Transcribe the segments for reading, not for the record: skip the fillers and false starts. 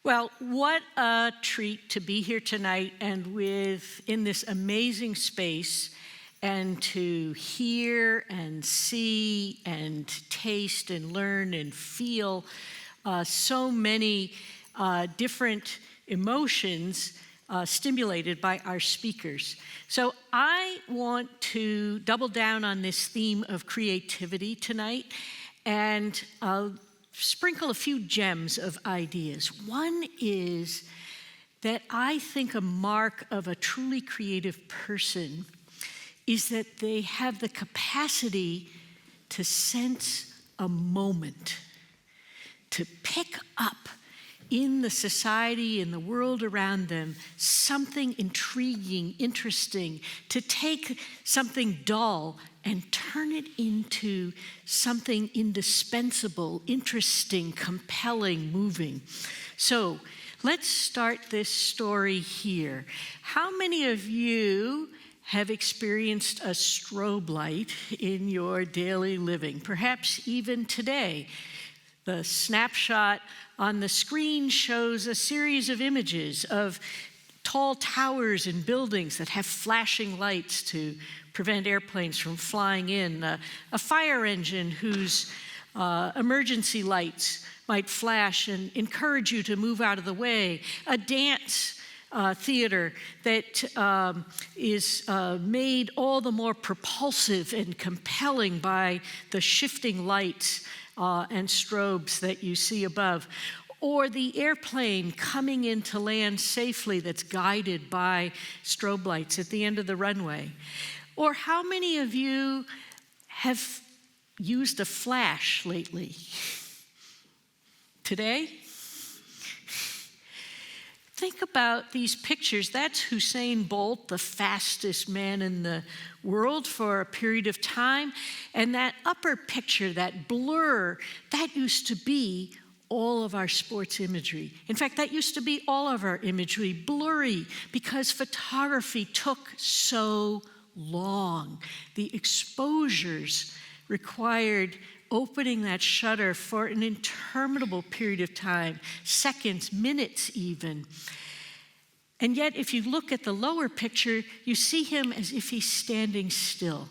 Well, what a treat to be here tonight and in this amazing space and to hear and see and taste and learn and feel so many different emotions stimulated by our speakers. So I want to double down on this theme of creativity tonight and sprinkle a few gems of ideas. One is that I think a mark of a truly creative person is that they have the capacity to sense a moment, to pick up in the society, in the world around them, something intriguing, interesting, to take something dull and turn it into something indispensable, interesting, compelling, moving. So let's start this story here. How many of you have experienced a strobe light in your daily living, perhaps even today? The snapshot on the screen shows a series of images of tall towers and buildings that have flashing lights to prevent airplanes from flying in, a fire engine whose emergency lights might flash and encourage you to move out of the way, a dance theater that is made all the more propulsive and compelling by the shifting lights and strobes that you see above, or the airplane coming in to land safely that's guided by strobe lights at the end of the runway. Or how many of you have used a flash lately? Today? Think about these pictures. That's Usain Bolt, the fastest man in the world for a period of time. And that upper picture, that blur, that used to be all of our sports imagery. In fact, that used to be all of our imagery, blurry, because photography took so long. The exposures required opening that shutter for an interminable period of time, seconds, minutes even. And yet, if you look at the lower picture, you see him as if he's standing still.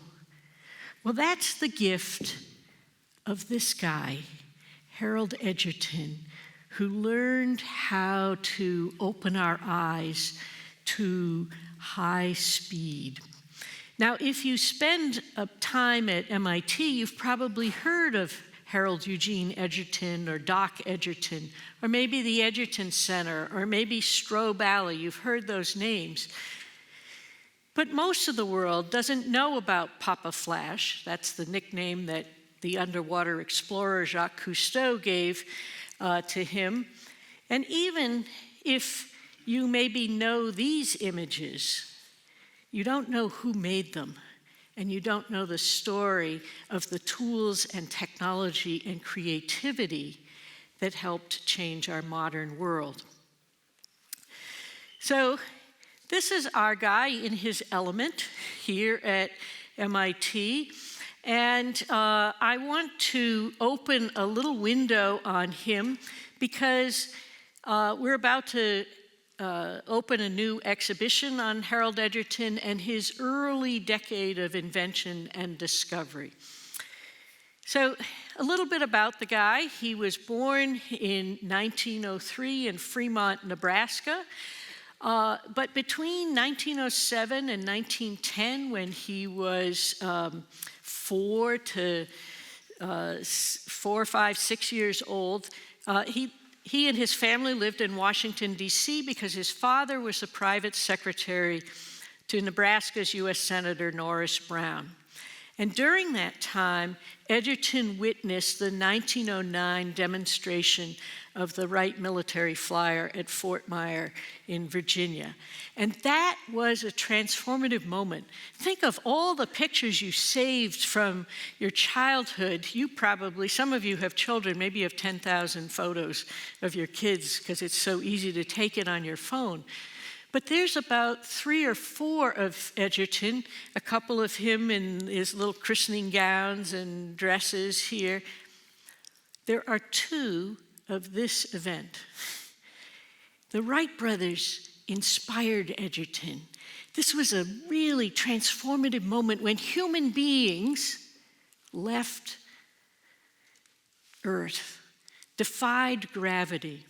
Well, that's the gift of this guy, Harold Edgerton, who learned how to open our eyes to high speed. Now, if you spend time at MIT, you've probably heard of Harold Eugene Edgerton or Doc Edgerton, or maybe the Edgerton Center, or maybe Strobe Alley. You've heard those names. But most of the world doesn't know about Papa Flash. That's the nickname that the underwater explorer Jacques Cousteau gave to him. And even if you maybe know these images, you don't know who made them, and you don't know the story of the tools and technology and creativity that helped change our modern world. So this is our guy in his element here at MIT, and I want to open a little window on him because we're about to open a new exhibition on Harold Edgerton and his early decade of invention and discovery. So a little bit about the guy. He was born in 1903 in Fremont, Nebraska. But between 1907 and 1910, when he was 4, 5, 6 years old, he and his family lived in Washington, D.C. because his father was a private secretary to Nebraska's U.S. Senator Norris Brown. And during that time, Edgerton witnessed the 1909 demonstration of the Wright military flyer at Fort Myer in Virginia. And that was a transformative moment. Think of all the pictures you saved from your childhood. Some of you have children, maybe you have 10,000 photos of your kids because it's so easy to take it on your phone. But there's about 3 or 4 of Edgerton, a couple of him in his little christening gowns and dresses here. There are 2 of this event. The Wright brothers inspired Edgerton. This was a really transformative moment when human beings left Earth, defied gravity.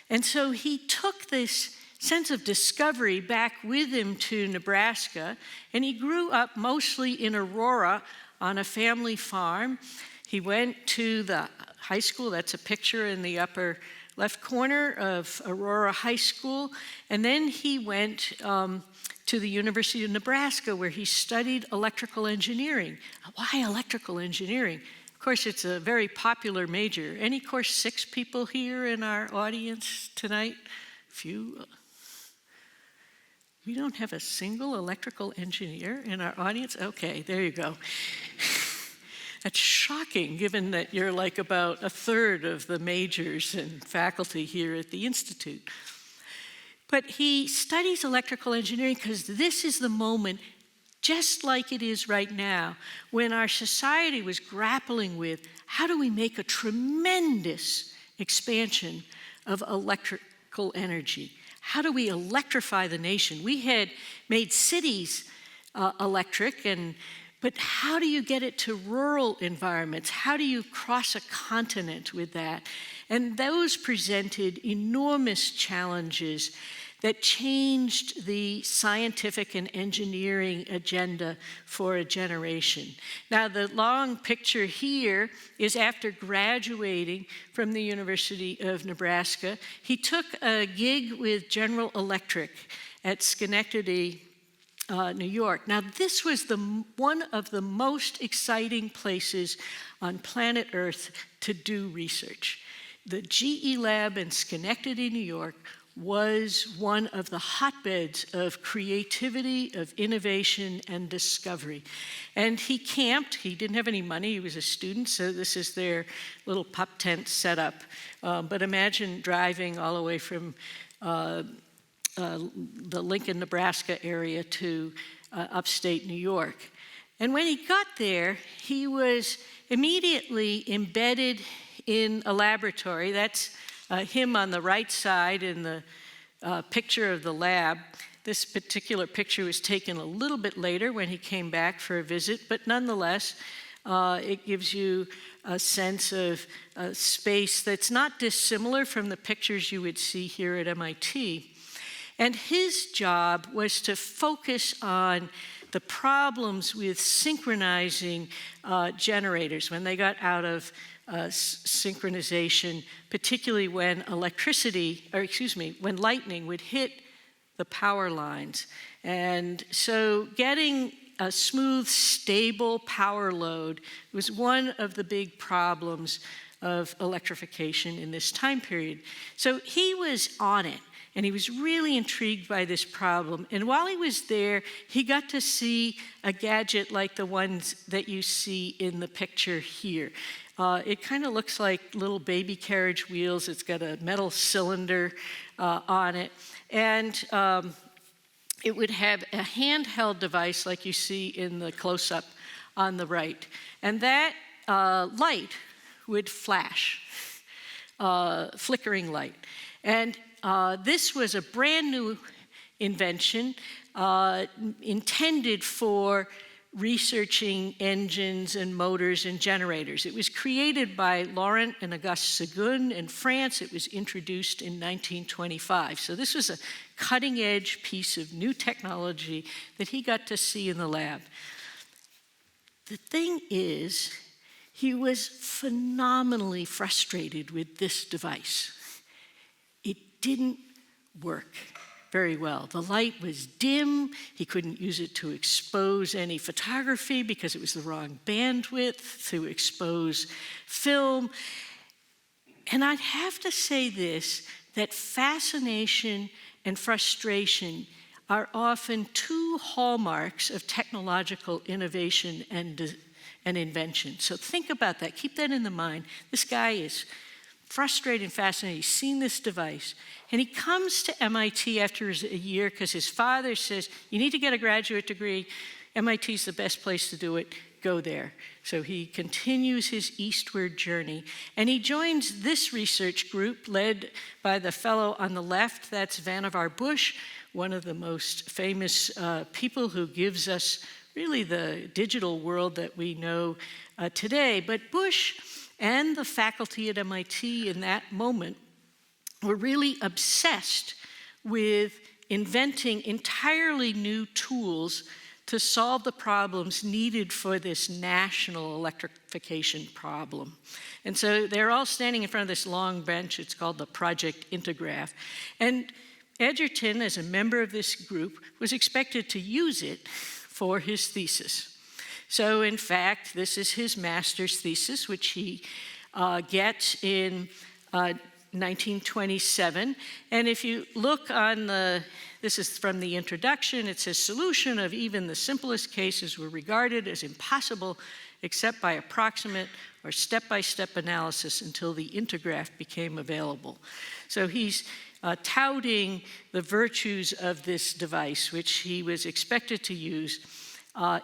And so he took this sense of discovery back with him to Nebraska, and he grew up mostly in Aurora on a family farm. He went to the high school. That's a picture in the upper left corner of Aurora High School. And then he went to the University of Nebraska, where he studied electrical engineering. Why electrical engineering? Of course, it's a very popular major. Any course 6 people here in our audience tonight? Few. We don't have a single electrical engineer in our audience? Okay, there you go. That's shocking, given that you're like about a third of the majors and faculty here at the Institute. But he studies electrical engineering because this is the moment, just like it is right now, when our society was grappling with how do we make a tremendous expansion of electrical energy? How do we electrify the nation? We had made cities electric, but how do you get it to rural environments? How do you cross a continent with that? And those presented enormous challenges that changed the scientific and engineering agenda for a generation. Now, the long picture here is after graduating from the University of Nebraska. He took a gig with General Electric at Schenectady, New York. Now, this was one of the most exciting places on planet Earth to do research. The GE lab in Schenectady, New York, was one of the hotbeds of creativity, of innovation, and discovery. And he camped. He didn't have any money. He was a student, so this is their little pup tent setup. But imagine driving all the way from the Lincoln, Nebraska area to upstate New York. And when he got there, he was immediately embedded in a laboratory. That's him on the right side in the picture of the lab. This particular picture was taken a little bit later when he came back for a visit, but nonetheless, it gives you a sense of space that's not dissimilar from the pictures you would see here at MIT. And his job was to focus on the problems with synchronizing generators when they got out of synchronization, particularly when when lightning would hit the power lines. And so getting a smooth, stable power load was one of the big problems of electrification in this time period. So he was on it. And he was really intrigued by this problem. And while he was there, he got to see a gadget like the ones that you see in the picture here. It kind of looks like little baby carriage wheels. It's got a metal cylinder on it. And it would have a handheld device like you see in the close-up on the right. And that light would flash, flickering light. And this was a brand new invention intended for researching engines and motors and generators. It was created by Laurent and Auguste Segun in France. It was introduced in 1925. So this was a cutting-edge piece of new technology that he got to see in the lab. The thing is, he was phenomenally frustrated with this device. It didn't work very well. The light was dim. He couldn't use it to expose any photography because it was the wrong bandwidth to expose film. And I'd have to say this, that fascination and frustration are often two hallmarks of technological innovation and invention. So think about that. Keep that in the mind. This guy is frustrated and fascinated. He's seen this device. And he comes to MIT after a year because his father says, you need to get a graduate degree. MIT's the best place to do it. go there. So he continues his eastward journey, and he joins this research group led by the fellow on the left. That's Vannevar Bush, one of the most famous people who gives us really the digital world that we know today. But Bush and the faculty at MIT in that moment were really obsessed with inventing entirely new tools to solve the problems needed for this national electrification problem. And so they're all standing in front of this long bench. It's called the Project Intergraph. And Edgerton, as a member of this group, was expected to use it for his thesis. So in fact, this is his master's thesis, which he gets in 1927. And if you look on this is from the introduction, it says, solution of even the simplest cases were regarded as impossible except by approximate or step-by-step analysis until the intergraph became available. So he's touting the virtues of this device, which he was expected to use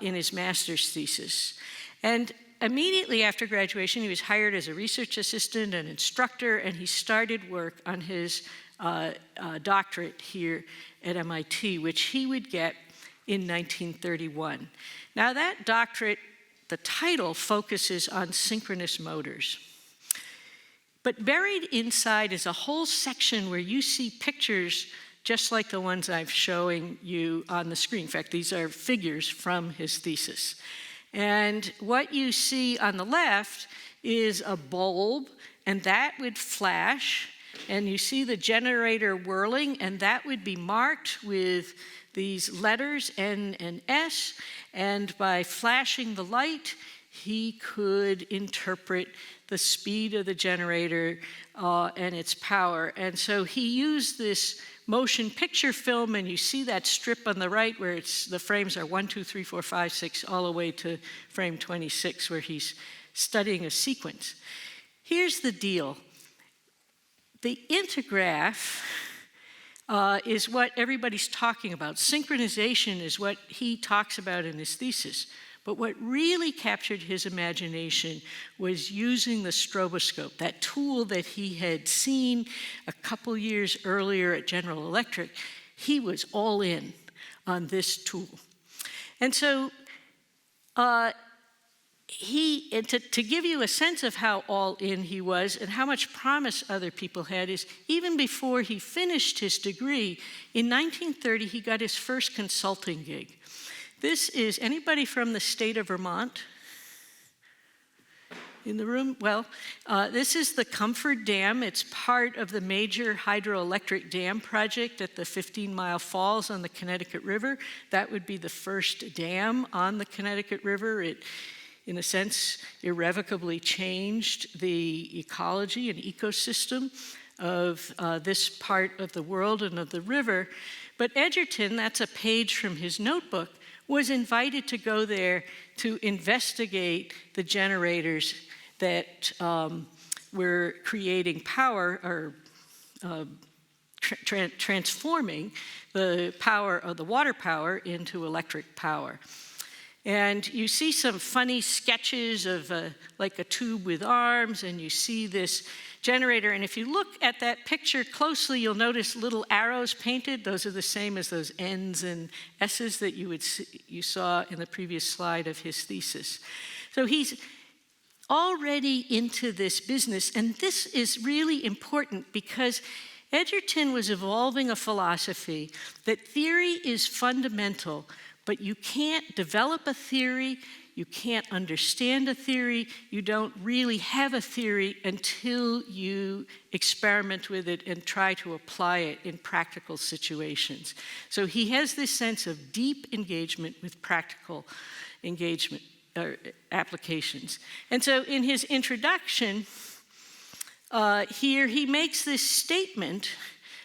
in his master's thesis. And immediately after graduation, he was hired as a research assistant and instructor, and he started work on his doctorate here at MIT, which he would get in 1931. Now that doctorate, the title focuses on synchronous motors. But buried inside is a whole section where you see pictures just like the ones I'm showing you on the screen. In fact, these are figures from his thesis. And what you see on the left is a bulb, and that would flash, and you see the generator whirling, and that would be marked with these letters N and S, and by flashing the light, he could interpret the speed of the generator and its power. And so he used this motion picture film, and you see that strip on the right where the frames are 1, 2, 3, 4, 5, 6, all the way to frame 26, where he's studying a sequence. Here's the deal. The intergraph is what everybody's talking about. Synchronization is what he talks about in his thesis. But what really captured his imagination was using the stroboscope, that tool that he had seen a couple years earlier at General Electric. He was all in on this tool. And so to give you a sense of how all in he was and how much promise other people had, is even before he finished his degree, in 1930 he got his first consulting gig. This is anybody from the state of Vermont in the room? Well, this is the Comfort Dam. It's part of the major hydroelectric dam project at the 15-Mile Falls on the Connecticut River. That would be the first dam on the Connecticut River. It, in a sense, irrevocably changed the ecology and ecosystem of this part of the world and of the river. But Edgerton, that's a page from his notebook, was invited to go there to investigate the generators that were creating power, or transforming the power of the water power into electric power. And you see some funny sketches of like a tube with arms, and you see this generator. And if you look at that picture closely, you'll notice little arrows painted. Those are the same as those N's and S's that you saw in the previous slide of his thesis. So he's already into this business, and this is really important because Edgerton was evolving a philosophy that theory is fundamental, but you can't develop a theory, you can't understand a theory, you don't really have a theory until you experiment with it and try to apply it in practical situations. So he has this sense of deep engagement with practical engagement or applications. And so in his introduction, here he makes this statement,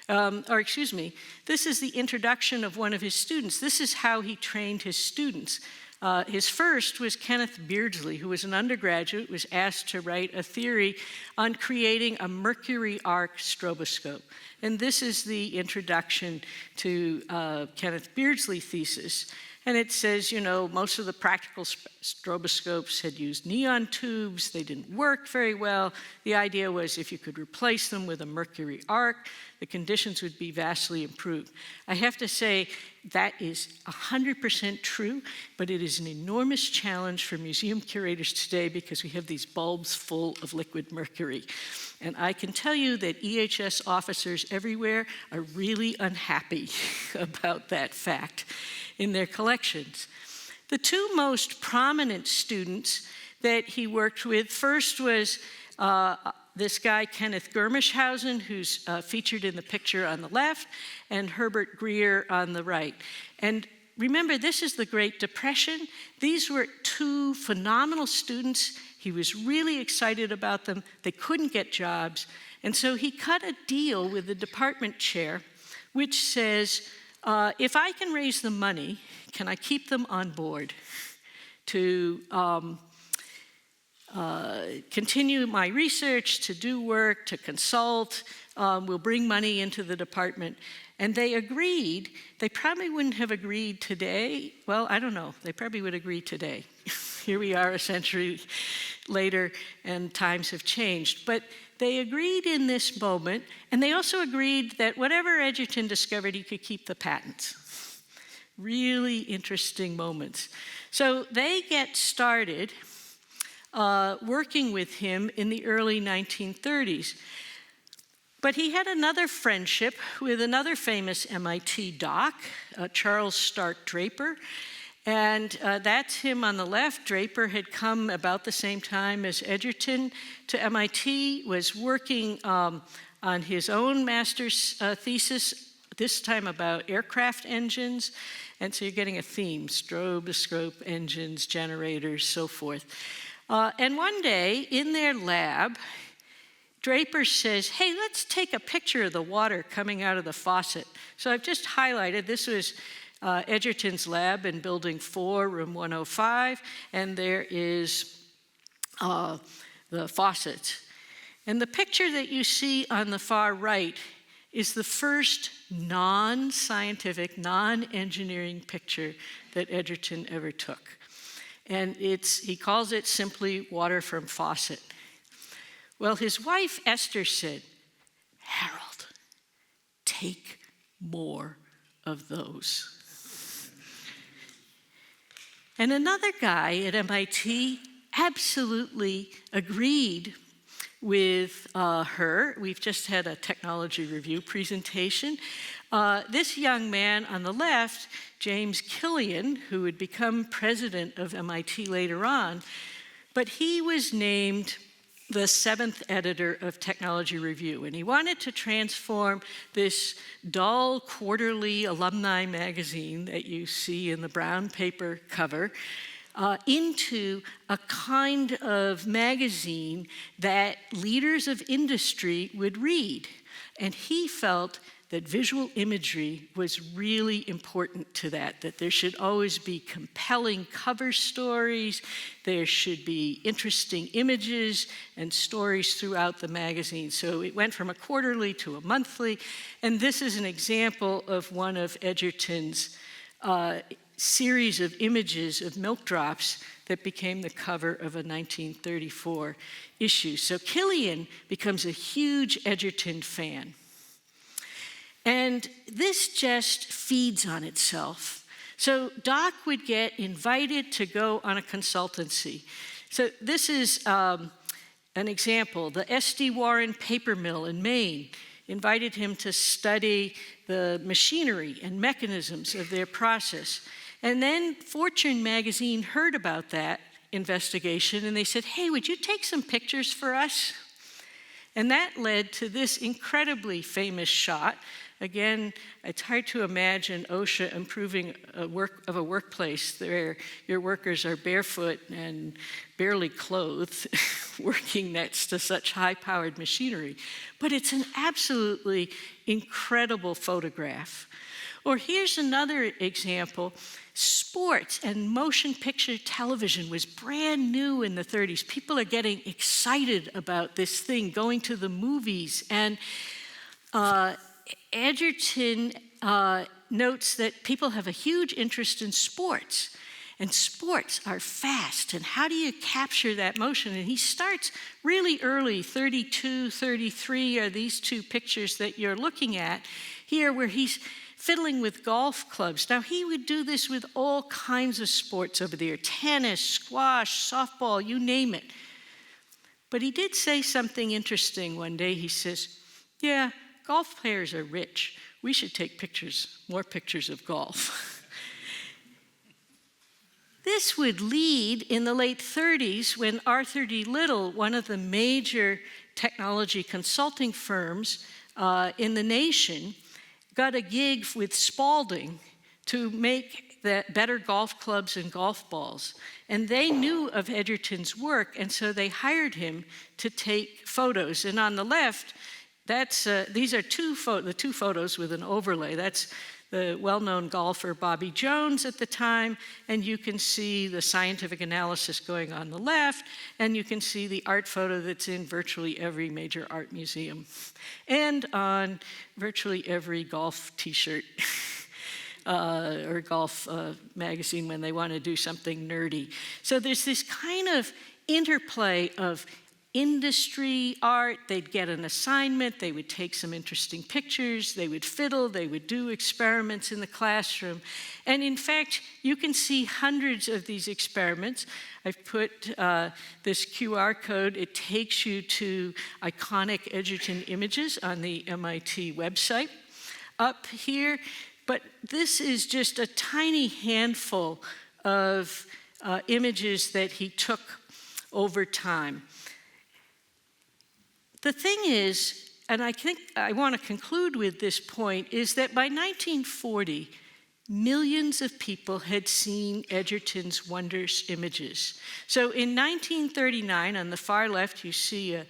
this is the introduction of one of his students. This is how he trained his students. His first was Kenneth Beardsley, who was an undergraduate, was asked to write a theory on creating a mercury arc stroboscope. And this is the introduction to Kenneth Beardsley's thesis. And it says, most of the practical stroboscopes had used neon tubes. They didn't work very well. The idea was if you could replace them with a mercury arc, the conditions would be vastly improved. I have to say that is 100% true, but it is an enormous challenge for museum curators today because we have these bulbs full of liquid mercury. And I can tell you that EHS officers everywhere are really unhappy about that fact in their collections. The two most prominent students that he worked with, first was this guy, Kenneth Germishausen, who's featured in the picture on the left, and Herbert Greer on the right. And remember, this is the Great Depression. These were two phenomenal students. He was really excited about them. They couldn't get jobs. And so he cut a deal with the department chair, which says, if I can raise the money, can I keep them on board to continue my research, to do work, to consult? We'll bring money into the department. And they agreed. They probably wouldn't have agreed today. Well, I don't know. They probably would agree today. Here we are a century later, and times have changed. But they agreed in this moment, and they also agreed that whatever Edgerton discovered, he could keep the patents. Really interesting moments. So they get started working with him in the early 1930s. But he had another friendship with another famous MIT doc, Charles Stark Draper. And that's him on the left. Draper had come about the same time as Edgerton to MIT, was working on his own master's thesis, this time about aircraft engines. And so you're getting a theme: stroboscope, engines, generators, so forth. And one day in their lab, Draper says, hey, let's take a picture of the water coming out of the faucet. So I've just highlighted, this was Edgerton's lab in Building 4, Room 105, and there is the faucet. And the picture that you see on the far right is the first non-scientific, non-engineering picture that Edgerton ever took. And he calls it simply water from faucet. Well, his wife, Esther, said, Harold, take more of those. And another guy at MIT absolutely agreed with her. We've just had a technology review presentation. This young man on the left, James Killian, who would become president of MIT later on, but he was named the 7th editor of Technology Review, and he wanted to transform this dull quarterly alumni magazine that you see in the brown paper cover into a kind of magazine that leaders of industry would read. And he felt that visual imagery was really important to that there should always be compelling cover stories, there should be interesting images and stories throughout the magazine. So it went from a quarterly to a monthly, and this is an example of one of Edgerton's series of images of milk drops that became the cover of a 1934 issue. So Killian becomes a huge Edgerton fan. And this just feeds on itself. So Doc would get invited to go on a consultancy. So this is an example. The S.D. Warren paper mill in Maine invited him to study the machinery and mechanisms of their process. And then Fortune magazine heard about that investigation, and they said, hey, would you take some pictures for us? And that led to this incredibly famous shot. Again, it's hard to imagine OSHA improving a workplace where your workers are barefoot and barely clothed, working next to such high-powered machinery. But it's an absolutely incredible photograph. Or here's another example. Sports and motion picture television was brand new in the 30s. People are getting excited about this thing, going to the movies. And Edgerton notes that people have a huge interest in sports. And sports are fast, and how do you capture that motion? And he starts really early, 32, 33 are these two pictures that you're looking at here, where he's fiddling with golf clubs. Now, he would do this with all kinds of sports over there, tennis, squash, softball, you name it. But he did say something interesting one day. He says, yeah, golf players are rich. We should take pictures, more pictures of golf. This would lead in the late 30s when Arthur D. Little, one of the major technology consulting firms in the nation, got a gig with Spalding to make better golf clubs and golf balls. And they knew of Edgerton's work, and so they hired him to take photos. And on the left, these are the two photos with an overlay. That's the well-known golfer Bobby Jones at the time, and you can see the scientific analysis going on the left, and you can see the art photo that's in virtually every major art museum, and on virtually every golf t-shirt or golf magazine when they want to do something nerdy. So there's this kind of interplay of industry, art. They'd get an assignment, they would take some interesting pictures, they would fiddle, they would do experiments in the classroom. And in fact, you can see hundreds of these experiments. I've put this QR code. It takes you to iconic Edgerton images on the MIT website up here. But this is just a tiny handful of images that he took over time. The thing is, and I think I want to conclude with this point, is that by 1940, millions of people had seen Edgerton's wondrous images. So in 1939, on the far left, you see a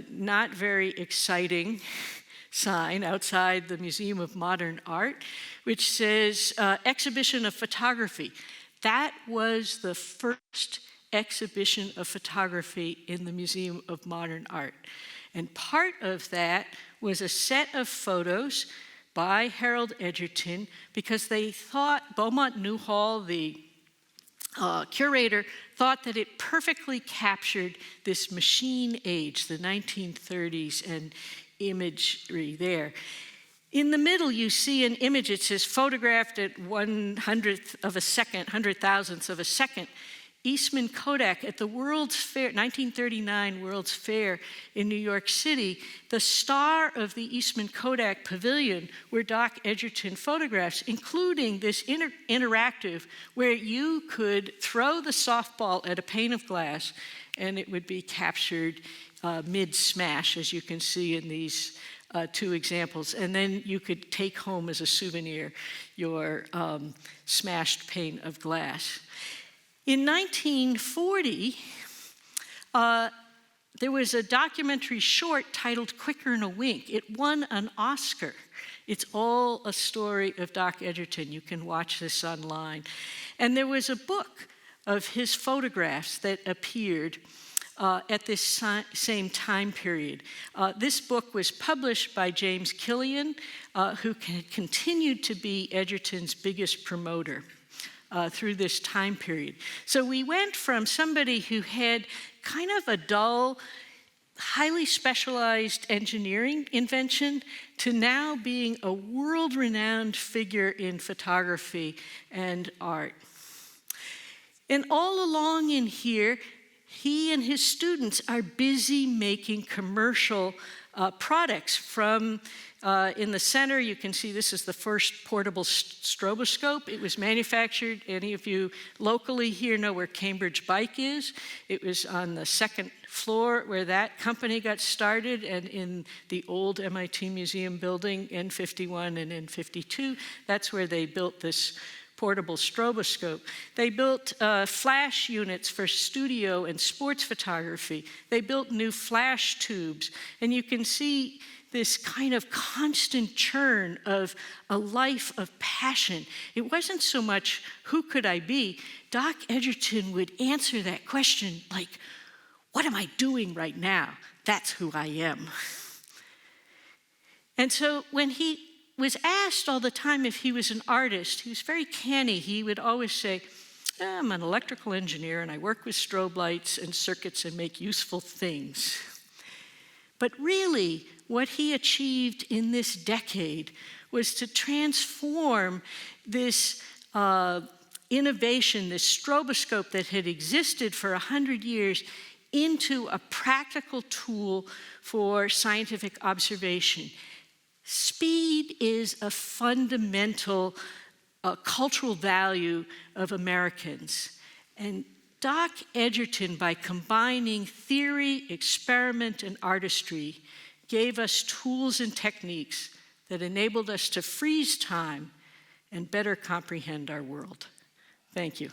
not very exciting sign outside the Museum of Modern Art, which says Exhibition of Photography. That was the first exhibition of photography in the Museum of Modern Art. And part of that was a set of photos by Harold Edgerton, because they thought, Beaumont Newhall, the curator, thought that it perfectly captured this machine age, the 1930s, and imagery there. In the middle, you see an image. It says photographed at 100,000ths of a second. Eastman Kodak at the World's Fair, 1939 World's Fair in New York City, the star of the Eastman Kodak Pavilion were Doc Edgerton photographs, including this interactive where you could throw the softball at a pane of glass and it would be captured mid-smash, as you can see in these two examples. And then you could take home as a souvenir your smashed pane of glass. In 1940, there was a documentary short titled Quicker 'n a Wink. It won an Oscar. It's all a story of Doc Edgerton. You can watch this online. And there was a book of his photographs that appeared at this same time period. This book was published by James Killian, who continued to be Edgerton's biggest promoter through this time period. So we went from somebody who had kind of a dull, highly specialized engineering invention to now being a world-renowned figure in photography and art. And all along in here, he and his students are busy making commercial products from in the center. You can see this is the first portable stroboscope. It was manufactured, any of you locally here know where Cambridge Bike is. It was on the second floor where that company got started, and in the old MIT Museum building, N51 and N52, that's where they built this portable stroboscope. They built flash units for studio and sports photography. They built new flash tubes, and you can see this kind of constant churn of a life of passion. It wasn't so much, who could I be? Doc Edgerton would answer that question like, what am I doing right now? That's who I am. And so when he was asked all the time if he was an artist. He was very canny. He would always say, I'm an electrical engineer and I work with strobe lights and circuits and make useful things. But really, what he achieved in this decade was to transform this innovation, this stroboscope that had existed for 100 years, into a practical tool for scientific observation. Speed is a fundamental cultural value of Americans. And Doc Edgerton, by combining theory, experiment, and artistry, gave us tools and techniques that enabled us to freeze time and better comprehend our world. Thank you.